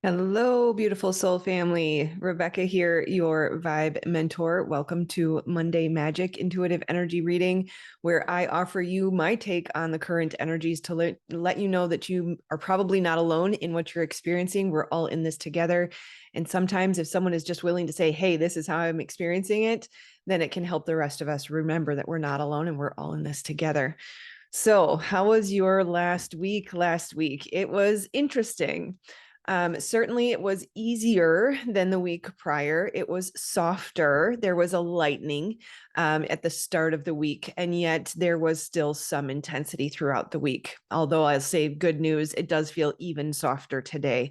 Hello, beautiful soul family. Rebecca here, your vibe mentor. Welcome to Monday Magic Intuitive Energy Reading, where I offer you my take on the current energies to let you know that you are probably not alone in what you're experiencing. We're all in this together. And sometimes, if someone is just willing to say, hey, this is how I'm experiencing it, then it can help the rest of us remember that we're not alone and we're all in this together. So, how was your last week? Last week, it was interesting. Certainly, it was easier than the week prior. It was softer. There was a lightening at the start of the week, and yet there was still some intensity throughout the week. Although I'll say good news, it does feel even softer today,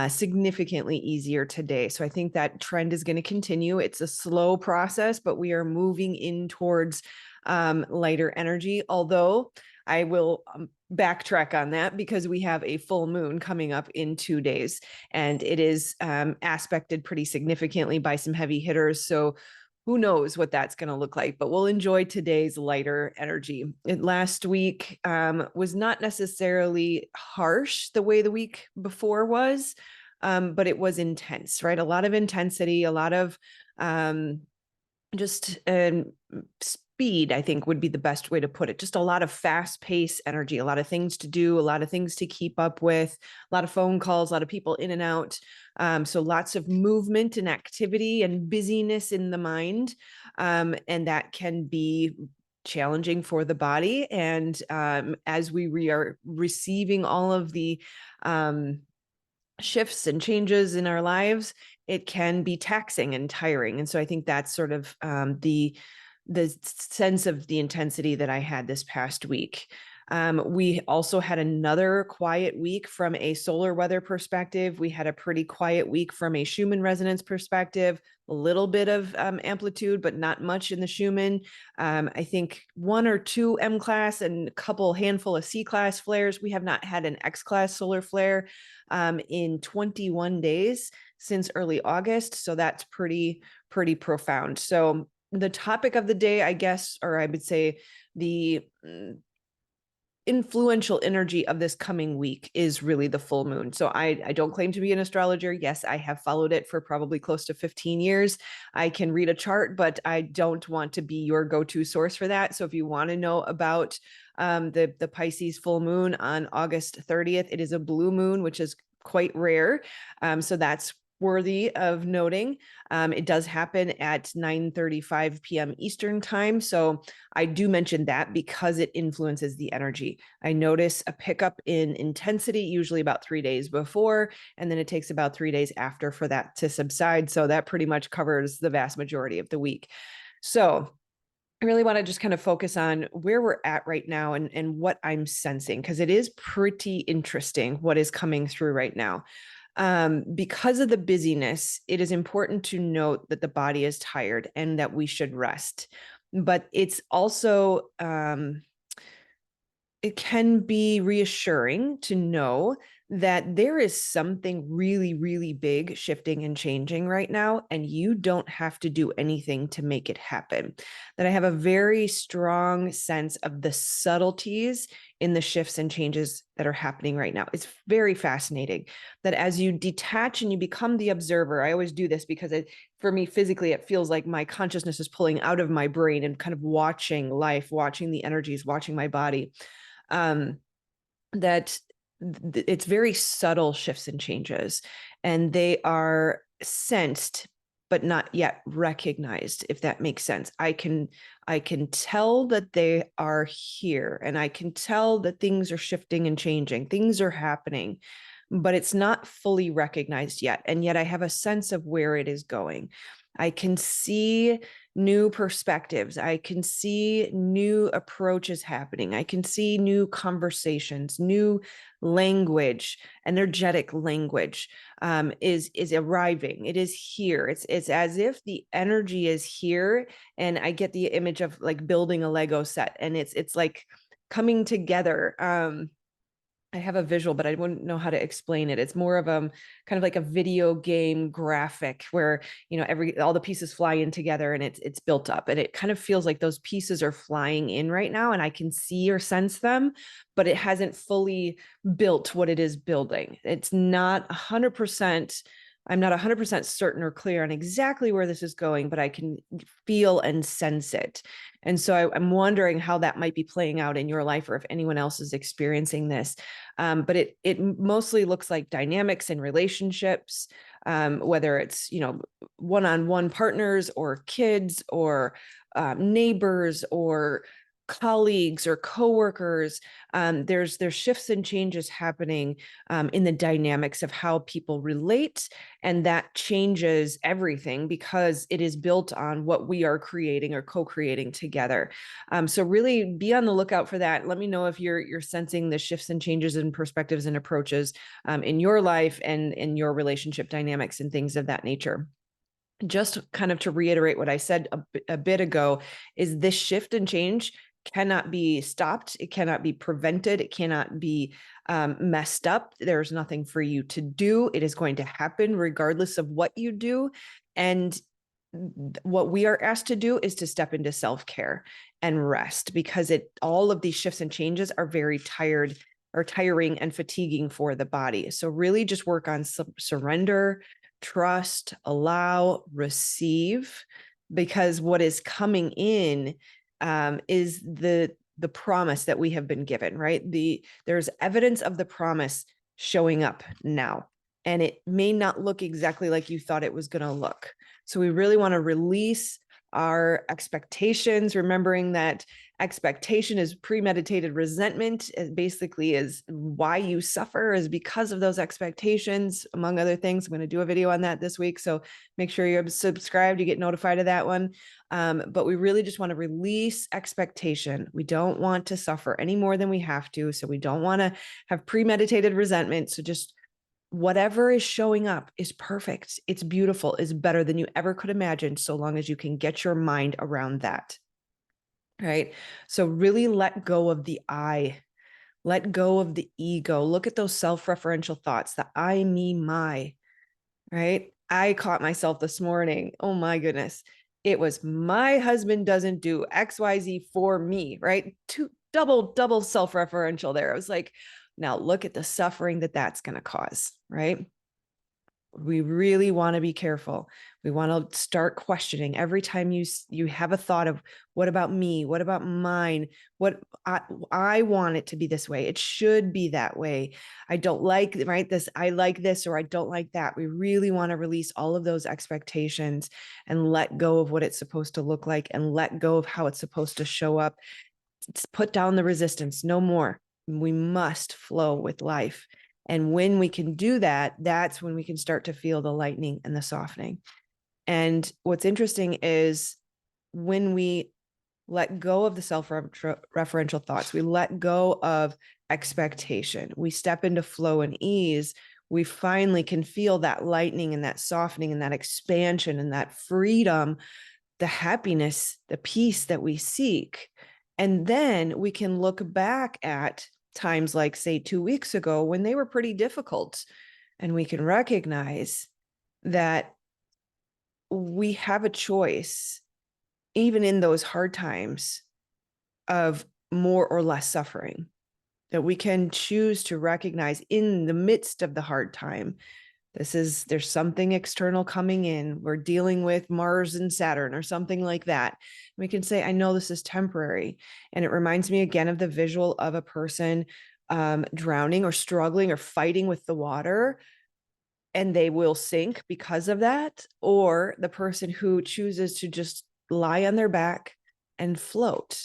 significantly easier today. So I think that trend is going to continue. It's a slow process, but we are moving in towards lighter energy, although I will backtrack on that because we have a full moon coming up in 2 days, and it is aspected pretty significantly by some heavy hitters. So who knows what that's going to look like, but we'll enjoy today's lighter energy. Last week was not necessarily harsh the way the week before was, but it was intense, right? A lot of intensity, a lot of just speed, I think would be the best way to put it. Just a lot of fast paced energy, a lot of things to do, a lot of things to keep up with, a lot of phone calls, a lot of people in and out. So lots of movement and activity and busyness in the mind. And that can be challenging for the body. And as we are receiving all of the shifts and changes in our lives, it can be taxing and tiring. And so I think that's sort of the sense of the intensity that I had this past week. We also had another quiet week from a solar weather perspective. We had a pretty quiet week from a Schumann resonance perspective, a little bit of amplitude, but not much in the Schumann. I think 1 or 2 M class and a couple handful of C class flares. We have not had an X class solar flare in 21 days since early August. So that's pretty profound. So the topic of the day, I guess, or I would say the influential energy of this coming week is really the full moon. So I don't claim to be an astrologer. Yes, I have followed it for probably close to 15 years. I can read a chart, but I don't want to be your go-to source for that. So if you want to know about the Pisces full moon on August 30th, it is a blue moon, which is quite rare. So that's worthy of noting. It does happen at 9:35 p.m. Eastern time. So I do mention that because it influences the energy. I notice a pickup in intensity, usually about 3 days before, and then it takes about 3 days after for that to subside. So that pretty much covers the vast majority of the week. So I really want to just kind of focus on where we're at right now and what I'm sensing, because it is pretty interesting what is coming through right now. Because of the busyness, it is important to note that the body is tired and that we should rest. But it's also, it can be reassuring to know that there is something really big shifting and changing right now, and you don't have to do anything to make it happen. That I have a very strong sense of the subtleties in the shifts and changes that are happening right now. It's very fascinating that as you detach and you become the observer, I always do this because for me physically, it feels like my consciousness is pulling out of my brain and kind of watching life, watching the energies, watching my body. That it's very subtle shifts and changes, and they are sensed but not yet recognized, if that makes sense. I can tell that they are here, and I can tell that things are shifting and changing, things are happening, but it's not fully recognized yet. And yet I have a sense of where it is going. I can see new perspectives. I can see new approaches happening. I can see new conversations, new language, energetic language is arriving. It is here. It's as if the energy is here, and I get the image of like building a Lego set, and it's like coming together. I have a visual, but I wouldn't know how to explain it. It's more of kind of like a video game graphic where, all the pieces fly in together and it's built up, and it kind of feels like those pieces are flying in right now and I can see or sense them, but it hasn't fully built what it is building. It's not 100%. I'm not 100% certain or clear on exactly where this is going, but I can feel and sense it. And so I'm wondering how that might be playing out in your life, or if anyone else is experiencing this. But it mostly looks like dynamics in relationships, whether it's, one-on-one partners or kids or neighbors or colleagues or coworkers. There's shifts and changes happening in the dynamics of how people relate, and that changes everything because it is built on what we are creating or co-creating together. So really be on the lookout for that. Let me know if you're sensing the shifts and changes in perspectives and approaches in your life and in your relationship dynamics and things of that nature. Just kind of to reiterate what I said a bit ago, is this shift and change cannot be stopped. It cannot be prevented. It cannot be messed up. There's nothing for you to do. It is going to happen regardless of what you do. And what we are asked to do is to step into self-care and rest, because all of these shifts and changes are very tiring and fatiguing for the body. So really just work on surrender, trust, allow, receive, because what is coming in is the promise that we have been given, right? There's evidence of the promise showing up now, and it may not look exactly like you thought it was going to look. So we really want to release our expectations, remembering that expectation is premeditated resentment. It basically is why you suffer, is because of those expectations, among other things. I'm going to do a video on that this week, so make sure you're subscribed, you get notified of that one. But we really just want to release expectation. We don't want to suffer any more than we have to. So we don't want to have premeditated resentment. So just whatever is showing up is perfect. It's beautiful, is better than you ever could imagine, so long as you can get your mind around that. Right? So really let go of the I, let go of the ego. Look at those self-referential thoughts, the I, me, my, right? I caught myself this morning. Oh my goodness. It was, my husband doesn't do XYZ for me, right? Double self-referential there. I was like, now look at the suffering that's going to cause, right? We really want to be careful. We want to start questioning every time you have a thought of, what about me? What about mine? What I want it to be this way. It should be that way. I don't like, right? This, I like this, or I don't like that. We really want to release all of those expectations and let go of what it's supposed to look like, and let go of how it's supposed to show up. Put down the resistance. No more. We must flow with life. And when we can do that, that's when we can start to feel the lightening and the softening. And what's interesting is when we let go of the self-referential thoughts, we let go of expectation, we step into flow and ease, we finally can feel that lightening and that softening and that expansion and that freedom, the happiness, the peace that we seek. And then we can look back at times like, say, 2 weeks ago, when they were pretty difficult, and we can recognize that we have a choice, even in those hard times, of more or less suffering, that we can choose to recognize in the midst of the hard time. There's something external coming in. We're dealing with Mars and Saturn or something like that. We can say, I know this is temporary. And it reminds me again of the visual of a person drowning or struggling or fighting with the water, and they will sink because of that. Or the person who chooses to just lie on their back and float.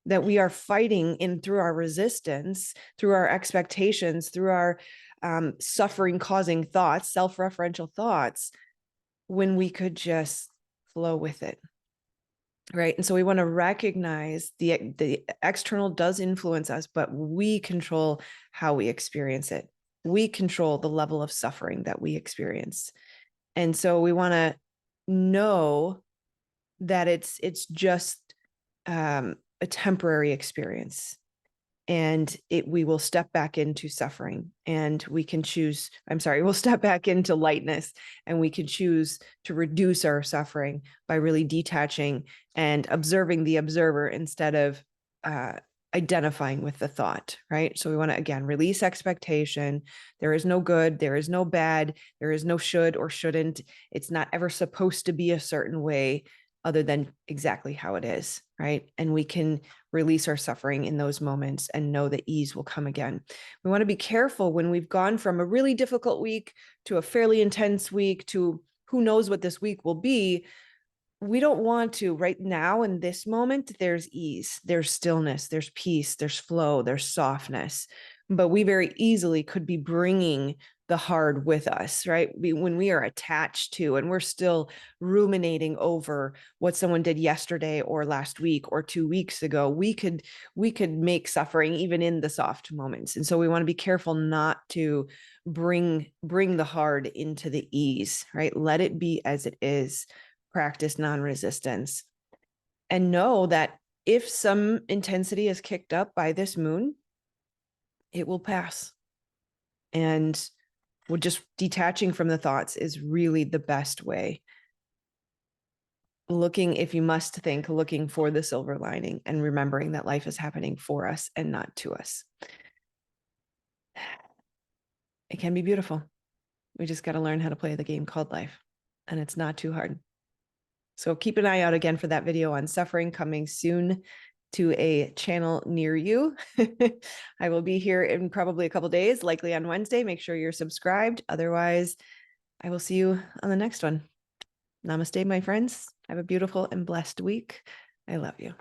That we are fighting in through our resistance, through our expectations, through our suffering causing thoughts, self-referential thoughts, when we could just flow with it. Right. And so we want to recognize the external does influence us, but we control how we experience it. We control the level of suffering that we experience. And so we want to know that it's just a temporary experience. and we will step back into suffering, and we can choose, we'll step back into lightness, and we can choose to reduce our suffering by really detaching and observing the observer instead of identifying with the thought, right? So we want to, again, release expectation. There is no good, there is no bad, there is no should or shouldn't. It's not ever supposed to be a certain way other than exactly how it is, right? And we can release our suffering in those moments and know that ease will come again. We want to be careful when we've gone from a really difficult week to a fairly intense week to who knows what this week will be. We don't want to right now in this moment. There's ease, there's stillness, there's peace, there's flow, there's softness, but we very easily could be bringing the hard with us, right? When we are attached to and we're still ruminating over what someone did yesterday or last week or 2 weeks ago, we could make suffering even in the soft moments. And so we want to be careful not to bring the hard into the ease, right? Let it be as it is. Practice non-resistance, and know that if some intensity is kicked up by this moon, it will pass. And we're just detaching from the thoughts is really the best way. Looking, if you must think, looking for the silver lining and remembering that life is happening for us and not to us. It can be beautiful. We just got to learn how to play the game called life, and it's not too hard. So keep an eye out again for that video on suffering coming soon to a channel near you. I will be here in probably a couple days, likely on Wednesday. Make sure you're subscribed. Otherwise, I will see you on the next one. Namaste, my friends. Have a beautiful and blessed week. I love you.